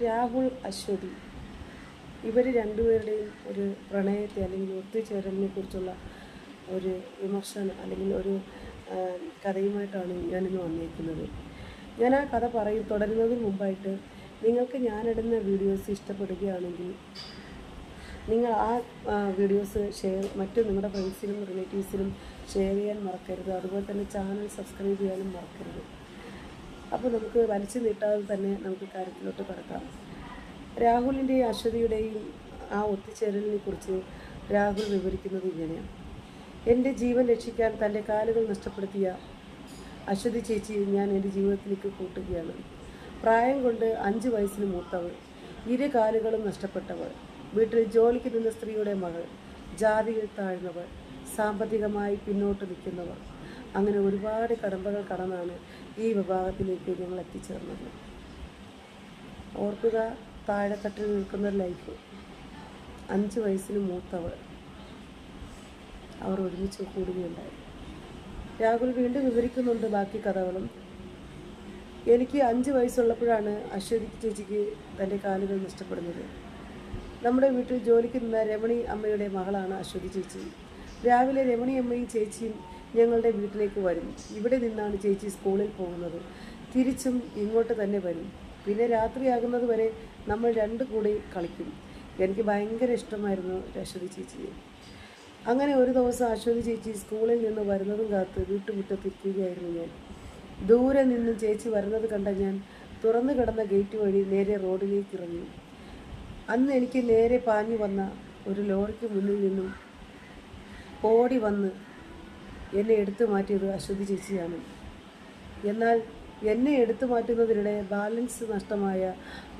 രാഹുൽ അശ്വതി ഇവർ രണ്ടുപേരുടെയും ഒരു പ്രണയത്തെ അല്ലെങ്കിൽ ഒത്തുചേരലിനെ കുറിച്ചുള്ള ഒരു വിമർശനം അല്ലെങ്കിൽ ഒരു കഥയുമായിട്ടാണ് ഞാനിന്ന് വന്നിരിക്കുന്നത്. ഞാൻ ആ കഥ തുടരുന്നതിന് മുമ്പായിട്ട് നിങ്ങൾക്ക് ഞാനിടുന്ന വീഡിയോസ് ഇഷ്ടപ്പെടുകയാണെങ്കിൽ നിങ്ങൾ ആ വീഡിയോസ് മറ്റു നിങ്ങളുടെ ഫ്രണ്ട്സിനും റിലേറ്റീവ്സിനും ഷെയർ ചെയ്യാൻ മറക്കരുത്. അതുപോലെ തന്നെ ചാനൽ സബ്സ്ക്രൈബ് ചെയ്യാനും മറക്കരുത്. അപ്പോൾ നമുക്ക് വലിച്ചു നീട്ടാതെ തന്നെ നമുക്ക് കാര്യത്തിലോട്ട് കടക്കാം. രാഹുലിൻ്റെയും അശ്വതിയുടെയും ആ ഒത്തുചേരലിനെ കുറിച്ച് രാഹുൽ വിവരിക്കുന്നത് ഇങ്ങനെയാണ്. എൻ്റെ ജീവൻ രക്ഷിക്കാൻ തൻ്റെ കാലുകൾ നഷ്ടപ്പെടുത്തിയ അശ്വതി ചേച്ചിയെ ഞാൻ എൻ്റെ ജീവിതത്തിലേക്ക് കൂട്ടുകയാണ്. പ്രായം കൊണ്ട് 5 വയസ്സിന് മൂത്തവൾ, 2 കാലുകളും നഷ്ടപ്പെട്ടവൾ, വീട്ടിൽ ജോലിക്ക് നിന്ന സ്ത്രീയുടെ മകൾ, ജാതിയിൽ താഴ്ന്നവൾ, സാമ്പത്തികമായി പിന്നോട്ട് നിൽക്കുന്നവർ, അങ്ങനെ ഒരുപാട് കടമ്പകൾ കടന്നാണ് ഈ വിഭാഗത്തിലേക്ക് ഞങ്ങൾ എത്തിച്ചേർന്നത്. ഓർക്കുക, താഴെത്തട്ടിൽ നിൽക്കുന്ന ലൈഫ്. 5 വയസ്സിന് മൂത്തവൾ, അവർ ഒരുമിച്ച് കൂടുകയുണ്ടായി. രാഹുൽ വീണ്ടും വിവരിക്കുന്നുണ്ട് ബാക്കി കഥകളും. എനിക്ക് 5 വയസ്സുള്ളപ്പോഴാണ് അശ്വതി ചേച്ചിക്ക് തൻ്റെ കാലുകൾ നഷ്ടപ്പെടുന്നത്. നമ്മുടെ വീട്ടിൽ ജോലിക്ക് നിന്ന രമണി അമ്മയുടെ മകളാണ് അശ്വതി ചേച്ചി. രാവിലെ രമണി അമ്മയും ചേച്ചിയും ഞങ്ങളുടെ വീട്ടിലേക്ക് വരും. ഇവിടെ നിന്നാണ് ചേച്ചി സ്കൂളിൽ പോകുന്നത്. തിരിച്ചും ഇങ്ങോട്ട് തന്നെ വരും. പിന്നെ രാത്രിയാകുന്നത് വരെ നമ്മൾ 2 കൂടി കളിക്കും. എനിക്ക് ഭയങ്കര ഇഷ്ടമായിരുന്നു അശ്വതി ചേച്ചിയെ. അങ്ങനെ ഒരു ദിവസം അശ്വതി ചേച്ചി സ്കൂളിൽ നിന്ന് വരുന്നതും കാത്ത് വീട്ടുമുറ്റത്തിരിക്കുകയായിരുന്നു ഞാൻ. ദൂരെ നിന്നും ചേച്ചി വരുന്നത് കണ്ട ഞാൻ തുറന്നു കിടന്ന ഗേറ്റ് വഴി നേരെ റോഡിലേക്ക് ഇറങ്ങി. അന്ന് എനിക്ക് നേരെ പാഞ്ഞു വന്ന ഒരു ലോറിക്ക് മുന്നിൽ നിന്നും ഓടി വന്ന് എന്നെ എടുത്തു മാറ്റിയത് അശ്വതി ചേച്ചിയാണ്. എന്നാൽ എന്നെ എടുത്തു മാറ്റുന്നതിനിടെ ബാലൻസ് നഷ്ടമായ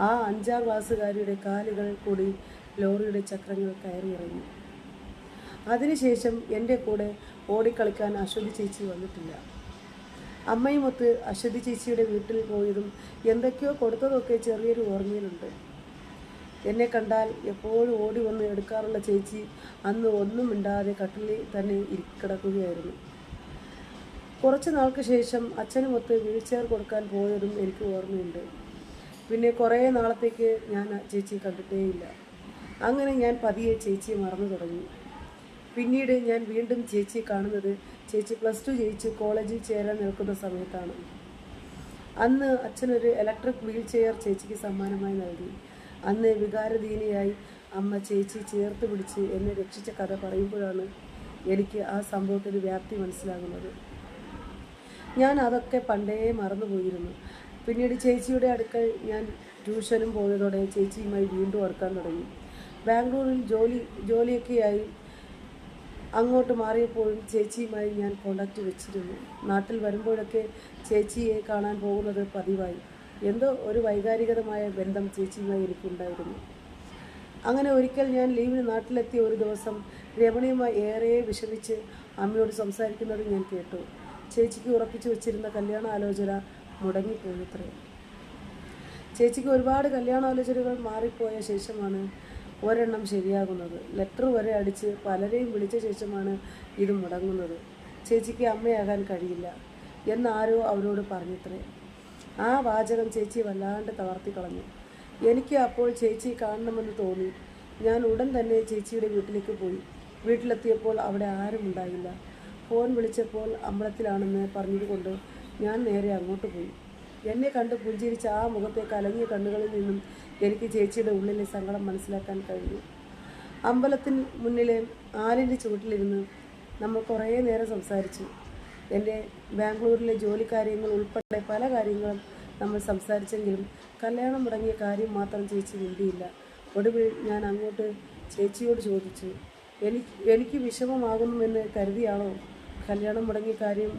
ആ 5-6 വയസ്സുകാരിയുടെ കാലുകൾ കൂടി ലോറിയുടെ ചക്രങ്ങൾ കയറിയിറങ്ങി. അതിനുശേഷം എൻ്റെ കൂടെ ഓടിക്കളിക്കാൻ അശ്വതി ചേച്ചി വന്നിട്ടില്ല. അമ്മയുമൊത്ത് അശ്വതി ചേച്ചിയുടെ വീട്ടിൽ പോയതും എന്തൊക്കെയോ കൊടുത്തതൊക്കെ ചെറിയൊരു ഓർമ്മയിലുണ്ട്. എന്നെ കണ്ടാൽ എപ്പോഴും ഓടി വന്ന് എടുക്കാറുള്ള ചേച്ചി അന്ന് ഒന്നും മിണ്ടാതെ കട്ടിലിൽ തന്നെ കിടക്കുകയായിരുന്നു. കുറച്ച് നാൾക്ക് ശേഷം അച്ഛനുമൊത്ത് വീൽചെയർ കൊടുക്കാൻ പോയതും എനിക്ക് ഓർമ്മയുണ്ട്. പിന്നെ കുറേ നാളത്തേക്ക് ഞാൻ ചേച്ചി കണ്ടിട്ടേയില്ല. അങ്ങനെ ഞാൻ പതിയെ ചേച്ചിയെ മറന്നു തുടങ്ങി. പിന്നീട് ഞാൻ വീണ്ടും ചേച്ചിയെ കാണുന്നത് ചേച്ചി +2 ജയിച്ച് കോളേജിൽ ചേരാൻ നിൽക്കുന്ന സമയത്താണ്. അന്ന് അച്ഛനൊരു ഇലക്ട്രിക് വീൽ ചെയർ ചേച്ചിക്ക് സമ്മാനമായി നൽകി. അന്ന് വികാരധീനയായി അമ്മ ചേച്ചി ചേർത്ത് പിടിച്ച് എന്നെ രക്ഷിച്ച കഥ പറയുമ്പോഴാണ് എനിക്ക് ആ സംഭവത്തിൻ്റെ വ്യാപ്തി മനസ്സിലാകുന്നത്. ഞാൻ അതൊക്കെ പണ്ടേ മറന്നുപോയിരുന്നു. പിന്നീട് ചേച്ചിയുടെ അടുക്കൽ ഞാൻ ട്യൂഷനും പോയതോടെ ചേച്ചിയുമായി വീണ്ടും അടുക്കാൻ തുടങ്ങി. ബാംഗ്ലൂരിൽ ജോലിയൊക്കെയായി അങ്ങോട്ട് മാറിയപ്പോഴും ചേച്ചിയുമായി ഞാൻ കോണ്ടാക്റ്റ് വെച്ചിരുന്നു. നാട്ടിൽ വരുമ്പോഴൊക്കെ ചേച്ചിയെ കാണാൻ പോകുന്നത് പതിവായി. എന്തോ ഒരു വൈകാരികമായ ബന്ധം ചേച്ചിയുമായി എനിക്കുണ്ടായിരുന്നു. അങ്ങനെ ഒരിക്കൽ ഞാൻ ലീവിന് നാട്ടിലെത്തിയ ഒരു ദിവസം രമണിയുമായി ഏറെ വിഷമിച്ച് അമ്മയോട് സംസാരിക്കുന്നത് ഞാൻ കേട്ടു. ചേച്ചിക്ക് ഉറപ്പിച്ചു വെച്ചിരുന്ന കല്യാണ ആലോചന മുടങ്ങിപ്പോയത്രേ. ചേച്ചിക്ക് ഒരുപാട് കല്യാണാലോചനകൾ മാറിപ്പോയ ശേഷമാണ് ഒരെണ്ണം ശരിയാകുന്നത്. ലെറ്റർ വരെ അടിച്ച് പലരെയും വിളിച്ച ശേഷമാണ് ഇത് മുടങ്ങുന്നത്. ചേച്ചിക്ക് അമ്മയാകാൻ കഴിയില്ല എന്നാരോ അവരോട് പറഞ്ഞത്രേ. ആ വാചകം ചേച്ചി വല്ലാണ്ട് തളർത്തി കളഞ്ഞു. എനിക്ക് അപ്പോൾ ചേച്ചിയെ കാണണമെന്ന് തോന്നി. ഞാൻ ഉടൻ തന്നെ ചേച്ചിയുടെ വീട്ടിലേക്ക് പോയി. വീട്ടിലെത്തിയപ്പോൾ അവിടെ ആരും ഉണ്ടായില്ല. ഫോൺ വിളിച്ചപ്പോൾ അമ്പലത്തിലാണെന്ന് പറഞ്ഞതുകൊണ്ട് ഞാൻ നേരെ അങ്ങോട്ട് പോയി. എന്നെ കണ്ട് പുഞ്ചിരിച്ച ആ മുഖത്തെ കലങ്ങിയ കണ്ണുകളിൽ നിന്നും എനിക്ക് ചേച്ചിയുടെ ഉള്ളിലെ സങ്കടം മനസ്സിലാക്കാൻ കഴിഞ്ഞു. അമ്പലത്തിന് മുന്നിലെ ആലിൻ്റെ ചുവട്ടിലിരുന്ന് നമ്മൾ കുറേ നേരം സംസാരിച്ചു. എൻ്റെ ബാംഗ്ലൂരിലെ ജോലി കാര്യങ്ങൾ ഉൾപ്പെടെ പല കാര്യങ്ങളും നമ്മൾ സംസാരിച്ചെങ്കിലും കല്യാണം മുടങ്ങിയ കാര്യം മാത്രം ചേച്ചി മിണ്ടിയില്ല. ഒടുവിൽ ഞാൻ അങ്ങോട്ട് ചേച്ചിയോട് ചോദിച്ചു, എനിക്ക് വിഷമമാകുന്നുവെന്ന് കരുതിയാണോ കല്യാണം മുടങ്ങിയ കാര്യം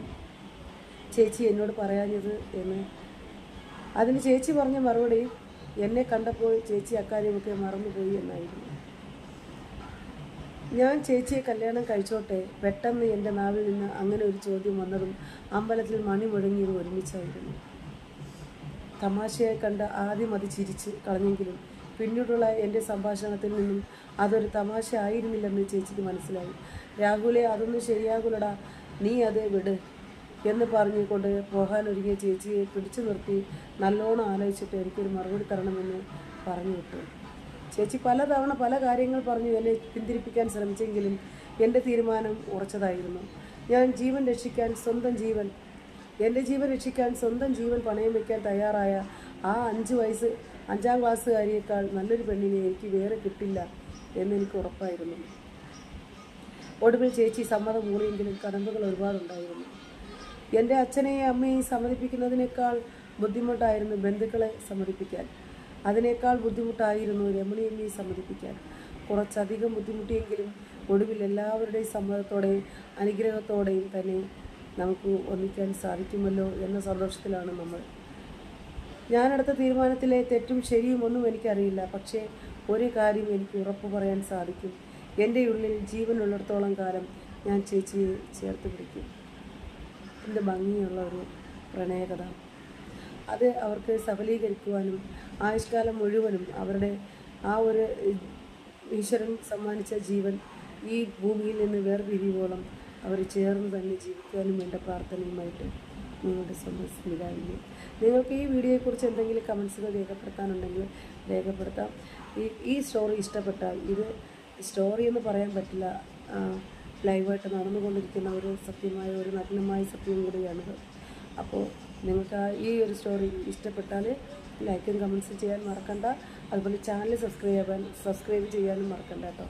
ചേച്ചി എന്നോട് പറയാഞ്ഞത് എന്ന്. അതിന് ചേച്ചി പറഞ്ഞ മറുപടി, എന്നെ കണ്ടപ്പോൾ ചേച്ചി അക്കാര്യമൊക്കെ മറന്നുപോയി എന്നായിരുന്നു. ഞാൻ ചേച്ചിയെ കല്യാണം കഴിച്ചോട്ടെ. പെട്ടെന്ന് എൻ്റെ നാവിൽ നിന്ന് അങ്ങനെ ഒരു ചോദ്യം വന്നതും അമ്പലത്തിൽ മണി മുഴങ്ങിയത് ഒരുമിച്ചായിരുന്നു. തമാശയായി കണ്ട ആദ്യം അത് ചിരിച്ച് കളഞ്ഞെങ്കിലും പിന്നീടുള്ള എൻ്റെ സംഭാഷണത്തിൽ നിന്നും അതൊരു തമാശ ആയിരുന്നില്ലെന്ന് ചേച്ചിക്ക് മനസ്സിലായി. രാഹുലെ, അതൊന്നും ശരിയാകൂലടാ, നീ അത് വിട്. എന്ന് പറഞ്ഞുകൊണ്ട് പോകാനൊരുങ്ങിയ ചേച്ചിയെ പിടിച്ചു നിർത്തി നല്ലോണം ആലോചിച്ചിട്ട് എനിക്കൊരു മറുപടി തരണമെന്ന് പറഞ്ഞു വിട്ടു. ചേച്ചി പലതവണ പല കാര്യങ്ങൾ പറഞ്ഞു എന്നെ പിന്തിരിപ്പിക്കാൻ ശ്രമിച്ചെങ്കിലും എൻ്റെ തീരുമാനം ഉറച്ചതായിരുന്നു. ഞാൻ എൻ്റെ ജീവൻ രക്ഷിക്കാൻ സ്വന്തം ജീവൻ പണയം വയ്ക്കാൻ തയ്യാറായ ആ 5 ക്ലാസ്സുകാരിയേക്കാൾ നല്ലൊരു പെണ്ണിനെ എനിക്ക് വേറെ കിട്ടില്ല എന്നെനിക്ക് ഉറപ്പായിരുന്നു. ഒടുവിൽ ചേച്ചി സമ്മതം മൂളിയെങ്കിലും കടമ്പകൾ ഒരുപാടുണ്ടായിരുന്നു. എൻ്റെ അച്ഛനെയും അമ്മയെയും സമ്മതിപ്പിക്കുന്നതിനേക്കാൾ ബുദ്ധിമുട്ടായിരുന്നു ബന്ധുക്കളെ സമ്മതിപ്പിക്കാൻ. അതിനേക്കാൾ ബുദ്ധിമുട്ടായിരുന്നു രമണിയമ്മയെ സമ്മതിപ്പിക്കാൻ. കുറച്ചധികം ബുദ്ധിമുട്ടിയെങ്കിലും ഒടുവിൽ എല്ലാവരുടെയും സമ്മതത്തോടെയും അനുഗ്രഹത്തോടെയും തന്നെ നമുക്ക് ഒന്നിക്കാൻ സാധിക്കുമല്ലോ എന്ന സന്തോഷത്തിലാണ് നമ്മൾ. ഞാനെടുത്ത തീരുമാനത്തിലെ തെറ്റും ശരിയും ഒന്നും എനിക്കറിയില്ല. പക്ഷേ ഒരു കാര്യം എനിക്ക് ഉറപ്പ് പറയാൻ സാധിക്കും. എൻ്റെ ഉള്ളിൽ ജീവനുള്ളിടത്തോളം കാലം ഞാൻ ചേച്ചിയെ ചേർത്ത് പിടിക്കും. എൻ്റെ ഭംഗിയുള്ള ഒരു പ്രണയകഥ അത് അവർക്ക് സഫലീകരിക്കുവാനും ആയുഷ്കാലം മുഴുവനും അവരുടെ ആ ഒരു ഈശ്വരൻ സമ്മാനിച്ച ജീവൻ ഈ ഭൂമിയിൽ നിന്ന് വേർപിരിയോളം അവർ ചേർന്ന് തന്നെ ജീവിക്കാനും എൻ്റെ പ്രാർത്ഥനയുമായിട്ട് നിങ്ങളുടെ സ്വന്തം സ്മിതാവിനെ. നിങ്ങൾക്ക് ഈ വീഡിയോയെക്കുറിച്ച് എന്തെങ്കിലും കമൻസുകൾ രേഖപ്പെടുത്താനുണ്ടെങ്കിൽ രേഖപ്പെടുത്താം. ഈ സ്റ്റോറി ഇഷ്ടപ്പെട്ടാൽ, ഇത് സ്റ്റോറി എന്ന് പറയാൻ പറ്റില്ല, ലൈവായിട്ട് നടന്നുകൊണ്ടിരിക്കുന്ന ഒരു സത്യമായ ഒരു നഗ്നമായ സത്യം കൂടിയാണിത്. അപ്പോൾ നിങ്ങൾക്ക് ഈ ഒരു സ്റ്റോറി ഇഷ്ടപ്പെട്ടാൽ ലൈക്കും കമൻസും ചെയ്യാൻ മറക്കണ്ട. അതുപോലെ ചാനൽ സബ്സ്ക്രൈബ് ചെയ്യാനും മറക്കണ്ട കേട്ടോ.